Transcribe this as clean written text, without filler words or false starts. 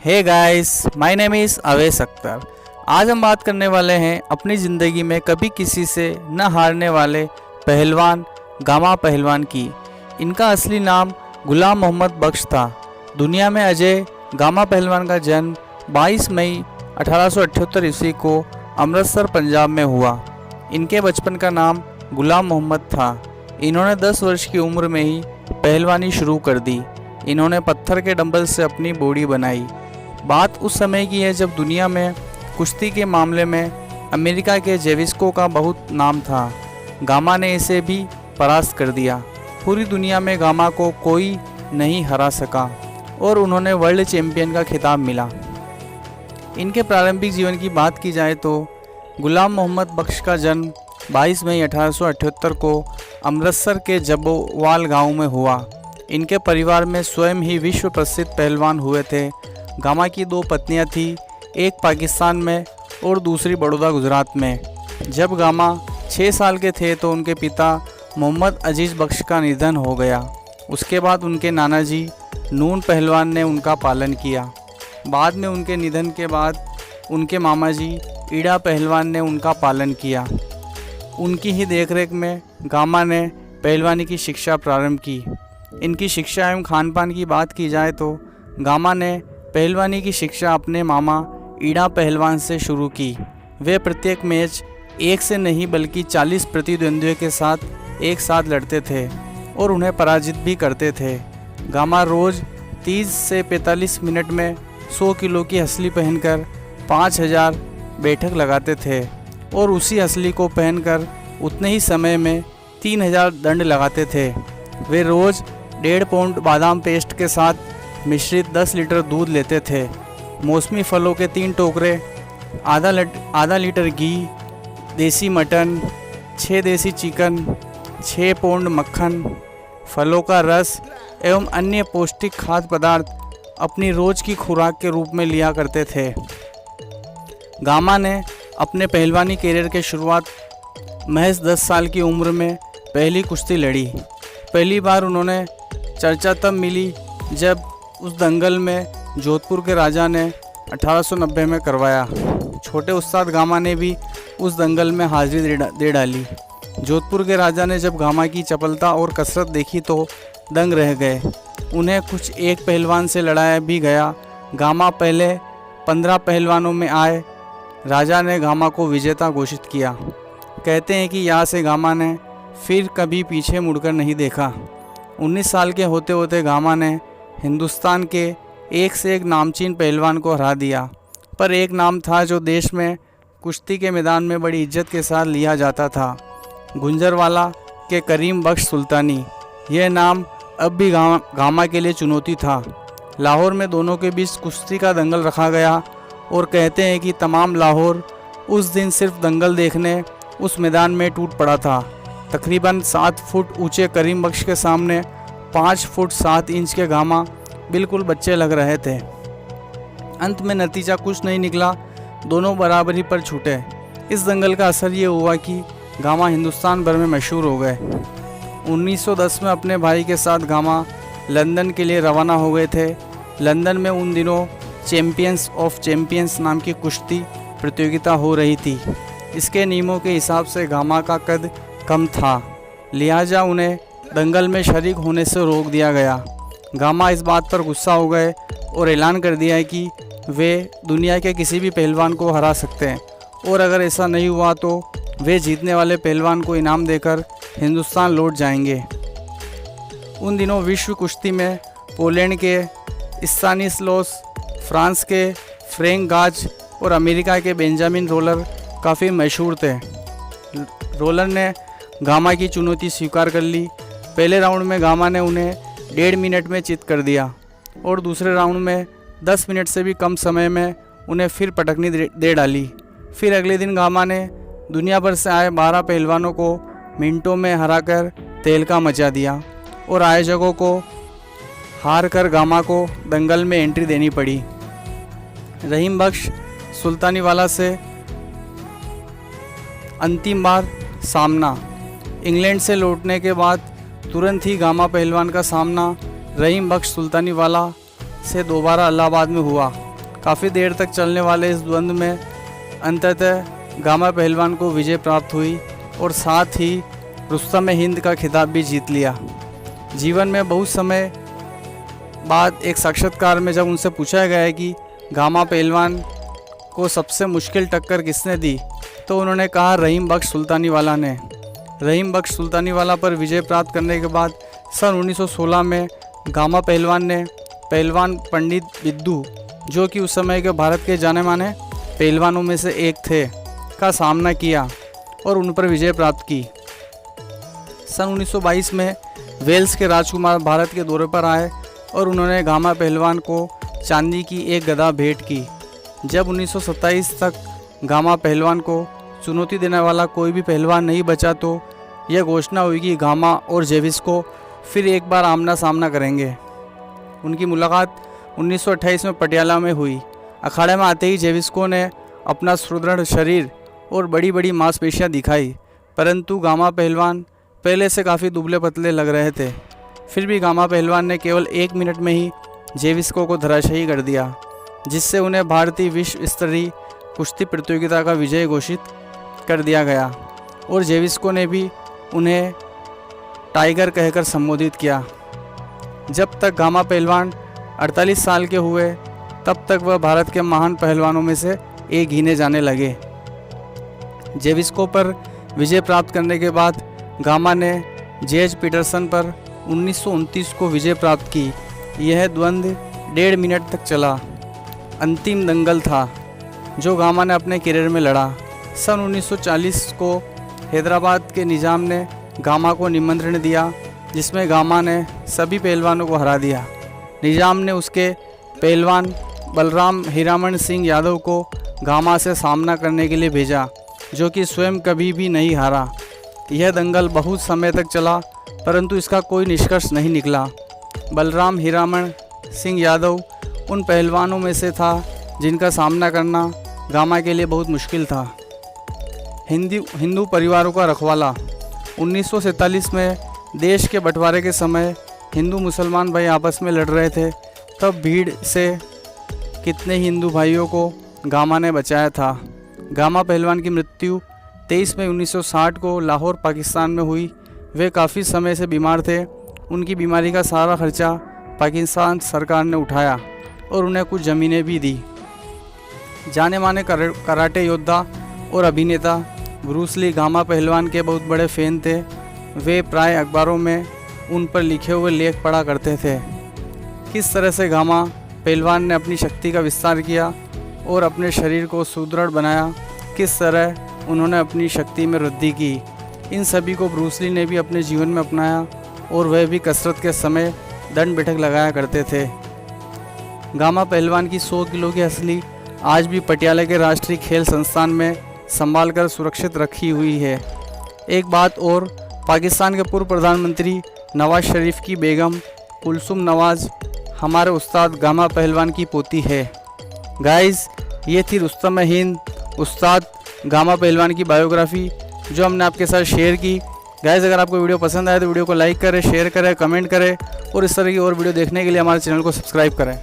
Hey guys, my name is Awais Akhtar. आज हम बात करने वाले हैं अपनी ज़िंदगी में कभी किसी से न हारने वाले पहलवान गामा पहलवान की। इनका असली नाम गुलाम मोहम्मद बख्श था। दुनिया में अजय गामा पहलवान का जन्म 22 मई 1878 ईस्वी को अमृतसर पंजाब में हुआ। इनके बचपन का नाम गुलाम मोहम्मद था। इन्होंने 10 वर्ष की उम्र में ही पहलवानी शुरू कर दी। इन्होंने पत्थर के डंबल से अपनी बॉडी बनाई। बात उस समय की है जब दुनिया में कुश्ती के मामले में अमेरिका के जेविस्को का बहुत नाम था। गामा ने इसे भी परास्त कर दिया। पूरी दुनिया में गामा को कोई नहीं हरा सका और उन्होंने वर्ल्ड चैंपियन का खिताब मिला। इनके प्रारंभिक जीवन की बात की जाए तो गुलाम मोहम्मद बख्श का जन्म 22 मई 1878 को अमृतसर के जब्बोवाल गांव में हुआ। इनके परिवार में स्वयं ही विश्व प्रसिद्ध पहलवान हुए थे। गामा की 2 पत्नियां थीं, एक पाकिस्तान में और दूसरी बड़ौदा गुजरात में। जब गामा 6 साल के थे तो उनके पिता मोहम्मद अजीज़ बख्श का निधन हो गया। उसके बाद उनके नाना जी नून पहलवान ने उनका पालन किया। बाद में उनके निधन के बाद उनके मामा जी ईड़ा पहलवान ने उनका पालन किया। उनकी ही देखरेख में गामा ने पहलवानी की शिक्षा प्रारंभ की। इनकी शिक्षा एवं खान पान की बात की जाए तो गामा ने पहलवानी की शिक्षा अपने मामा ईड़ा पहलवान से शुरू की। वे प्रत्येक मैच एक से नहीं बल्कि 40 प्रतिद्वंद्वियों के साथ एक साथ लड़ते थे और उन्हें पराजित भी करते थे। गामा रोज़ 30 से 45 मिनट में 100 किलो की हंसली पहनकर 5000 बैठक लगाते थे और उसी हंसली को पहनकर उतने ही समय में 3000 दंड लगाते थे। वे रोज़ 1.5 पाउंड बादाम पेस्ट के साथ मिश्रित 10 लीटर दूध लेते थे। मौसमी फलों के 3 टोकरे, आधा लीटर घी, देसी मटन, 6 देसी चिकन, 6 पाउंड मक्खन, फलों का रस एवं अन्य पौष्टिक खाद्य पदार्थ अपनी रोज़ की खुराक के रूप में लिया करते थे। गामा ने अपने पहलवानी करियर की शुरुआत महज 10 साल की उम्र में पहली कुश्ती लड़ी। पहली बार उन्होंने चर्चा तब मिली जब उस दंगल में जोधपुर के राजा ने 1890 में करवाया। छोटे उस्ताद गामा ने भी उस दंगल में हाजिरी दे डाली। जोधपुर के राजा ने जब गामा की चपलता और कसरत देखी तो दंग रह गए। उन्हें कुछ एक पहलवान से लड़ाया भी गया। गामा पहले 15 पहलवानों में आए। राजा ने गामा को विजेता घोषित किया। कहते हैं कि यहाँ से गामा ने फिर कभी पीछे मुड़कर नहीं देखा। 19 साल के होते होते गामा ने हिंदुस्तान के एक से एक नामचीन पहलवान को हरा दिया। पर एक नाम था जो देश में कुश्ती के मैदान में बड़ी इज्जत के साथ लिया जाता था, गुंजरवाला के करीम बख्श सुल्तानी। यह नाम अब भी गामा के लिए चुनौती था। लाहौर में दोनों के बीच कुश्ती का दंगल रखा गया और कहते हैं कि तमाम लाहौर उस दिन सिर्फ दंगल देखने उस मैदान में टूट पड़ा था। तकरीबन 7 फुट ऊंचे करीम बख्श के सामने 5 फुट 7 इंच के गामा बिल्कुल बच्चे लग रहे थे। अंत में नतीजा कुछ नहीं निकला, दोनों बराबरी पर छूटे। इस दंगल का असर ये हुआ कि गामा हिंदुस्तान भर में मशहूर हो गए। 1910 में अपने भाई के साथ गामा लंदन के लिए रवाना हो गए थे। लंदन में उन दिनों चैम्पियंस ऑफ चैम्पियंस नाम की कुश्ती प्रतियोगिता हो रही थी। इसके नियमों के हिसाब से गामा का कद कम था, लिहाजा उन्हें दंगल में शरीक होने से रोक दिया गया। गामा इस बात पर गुस्सा हो गए और ऐलान कर दिया है कि वे दुनिया के किसी भी पहलवान को हरा सकते हैं और अगर ऐसा नहीं हुआ तो वे जीतने वाले पहलवान को इनाम देकर हिंदुस्तान लौट जाएंगे। उन दिनों विश्व कुश्ती में पोलैंड के स्तानिस्लास, फ्रांस के फ्रैंक गाज और अमेरिका के बेंजामिन रोलर काफ़ी मशहूर थे। रोलर ने गामा की चुनौती स्वीकार कर ली। पहले राउंड में गामा ने उन्हें 1.5 मिनट में चित कर दिया और दूसरे राउंड में 10 मिनट से भी कम समय में उन्हें फिर पटकनी दे डाली। फिर अगले दिन गामा ने दुनिया भर से आए 12 पहलवानों को मिनटों में हराकर तहलका मचा दिया और आयोजकों को हार कर गामा को दंगल में एंट्री देनी पड़ी। रहीम बख्श सुल्तानीवाला से अंतिम बार सामना। इंग्लैंड से लौटने के बाद तुरंत ही गामा पहलवान का सामना रहीम बख्श सुल्तानीवाला से दोबारा इलाहाबाद में हुआ। काफ़ी देर तक चलने वाले इस द्वंद्व में अंततः गामा पहलवान को विजय प्राप्त हुई और साथ ही रुस्तम हिंद का खिताब भी जीत लिया। जीवन में बहुत समय बाद एक साक्षात्कार में जब उनसे पूछा गया है कि गामा पहलवान को सबसे मुश्किल टक्कर किसने दी, तो उन्होंने कहा रहीम बख्श सुल्तानीवाला ने। रहीम बख्श सुल्तानीवाला पर विजय प्राप्त करने के बाद सन 1916 में गामा पहलवान ने पहलवान पंडित बिद्दू, जो कि उस समय के भारत के जाने माने पहलवानों में से एक थे, का सामना किया और उन पर विजय प्राप्त की। सन 1922 में वेल्स के राजकुमार भारत के दौरे पर आए और उन्होंने गामा पहलवान को चांदी की एक गदा भेंट की। जब 1927 तक गामा पहलवान को चुनौती देने वाला कोई भी पहलवान नहीं बचा तो यह घोषणा हुई कि गामा और जेविस्को फिर एक बार आमना सामना करेंगे। उनकी मुलाकात 1928 में पटियाला में हुई। अखाड़े में आते ही जेविस्को ने अपना सुदृढ़ शरीर और बड़ी बड़ी मांसपेशियां दिखाई, परंतु गामा पहलवान पहले से काफ़ी दुबले पतले लग रहे थे। फिर भी गामा पहलवान ने केवल 1 मिनट में ही जेविस्को को धराशायी कर दिया, जिससे उन्हें भारतीय विश्व स्तरीय कुश्ती प्रतियोगिता का विजय घोषित कर दिया गया और जेविस्को ने भी उन्हें टाइगर कहकर संबोधित किया। जब तक गामा पहलवान 48 साल के हुए तब तक वह भारत के महान पहलवानों में से एक गिने जाने लगे। जेविस्को पर विजय प्राप्त करने के बाद गामा ने जेज पीटरसन पर 1929 को विजय प्राप्त की। यह द्वंद्व 1.5 मिनट तक चला। अंतिम दंगल था जो गामा ने अपने करियर में लड़ा। सन 1940 को हैदराबाद के निज़ाम ने गामा को निमंत्रण दिया, जिसमें गामा ने सभी पहलवानों को हरा दिया। निज़ाम ने उसके पहलवान बलराम हीरामन सिंह यादव को गामा से सामना करने के लिए भेजा, जो कि स्वयं कभी भी नहीं हारा। यह दंगल बहुत समय तक चला, परंतु इसका कोई निष्कर्ष नहीं निकला। बलराम हीरामन सिंह यादव उन पहलवानों में से था जिनका सामना करना गामा के लिए बहुत मुश्किल था। हिंदू परिवारों का रखवाला। 1947 में देश के बंटवारे के समय हिंदू मुसलमान भाई आपस में लड़ रहे थे, तब भीड़ से कितने हिंदू भाइयों को गामा ने बचाया था। गामा पहलवान की मृत्यु 23 मई 1960 को लाहौर पाकिस्तान में हुई। वे काफ़ी समय से बीमार थे। उनकी बीमारी का सारा खर्चा पाकिस्तान सरकार ने उठाया और उन्हें कुछ ज़मीनें भी दी। जाने माने कराटे योद्धा और अभिनेता ब्रूस ली गामा पहलवान के बहुत बड़े फ़ैन थे। वे प्राय अखबारों में उन पर लिखे हुए लेख पढ़ा करते थे। किस तरह से गामा पहलवान ने अपनी शक्ति का विस्तार किया और अपने शरीर को सुदृढ़ बनाया, किस तरह उन्होंने अपनी शक्ति में वृद्धि की, इन सभी को ब्रूस ली ने भी अपने जीवन में अपनाया और वह भी कसरत के समय दंड बैठक लगाया करते थे। गामा पहलवान की 100 किलो की हथेली आज भी पटियाला के राष्ट्रीय खेल संस्थान में संभाल कर सुरक्षित रखी हुई है। एक बात और, पाकिस्तान के पूर्व प्रधानमंत्री नवाज शरीफ की बेगम कुलसुम नवाज हमारे उस्ताद गामा पहलवान की पोती है। गाइस, ये थी रुस्तम हिंद उस्ताद गामा पहलवान की बायोग्राफी जो हमने आपके साथ शेयर की। गाइस, अगर आपको वीडियो पसंद आए तो वीडियो को लाइक करें, शेयर करें, कमेंट करें और इस तरह की और वीडियो देखने के लिए हमारे चैनल को सब्सक्राइब करें।